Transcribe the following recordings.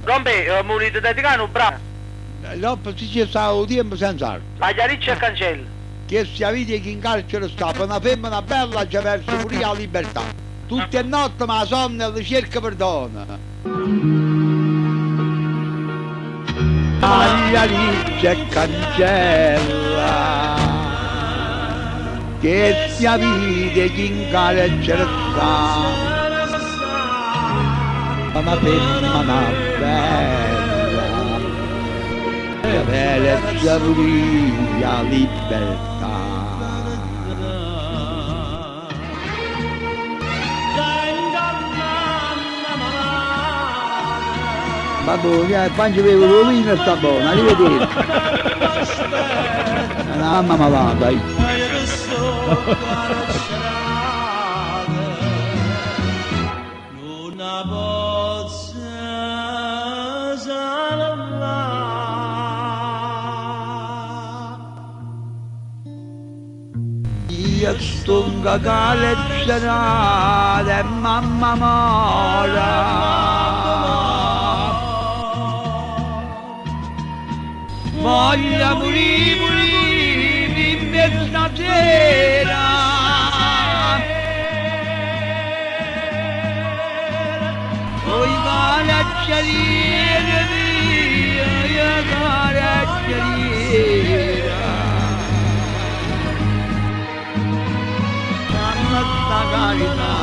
Rompe, morite da Ticano, bravo. Dopo si ci sta un tempo senza altro. Ma chiariccia e cancello. Che sia vedi che in carcere sta, per una femmina bella ci verso pure la libertà. Tutte le notti ma la sonno e cerca perdono. Maglia riccia e cancella, che sia vede che in carcere sta, una femmina bella, che verso pure la libertà. Babbo, il pancio bevo l'olino sta buono, arrivederci. La mamma va, dai. Io sto in leggera, mamma mora. Voglio morire in questa sera, poi caracciariera mia, caracciariera, mamma sta carità.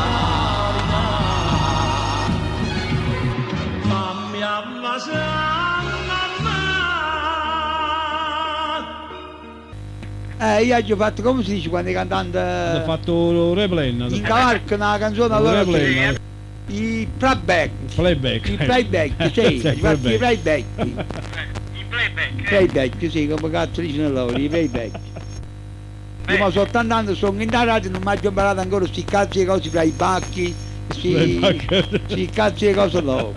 Io ho fatto, come si dice quando i cantanti... Ha fatto replay. In cavalca una canzone allora replay. I playback. Playback. I playback, sì, Sì, i playback. Il playback. Playback, sì, come cazzo dicono loro, i playback. Io ma sono tanti anni, sono in radio, non mi ho imparato ancora questi cazzi di cose fra i bacchi, questi cazzi di cose loro.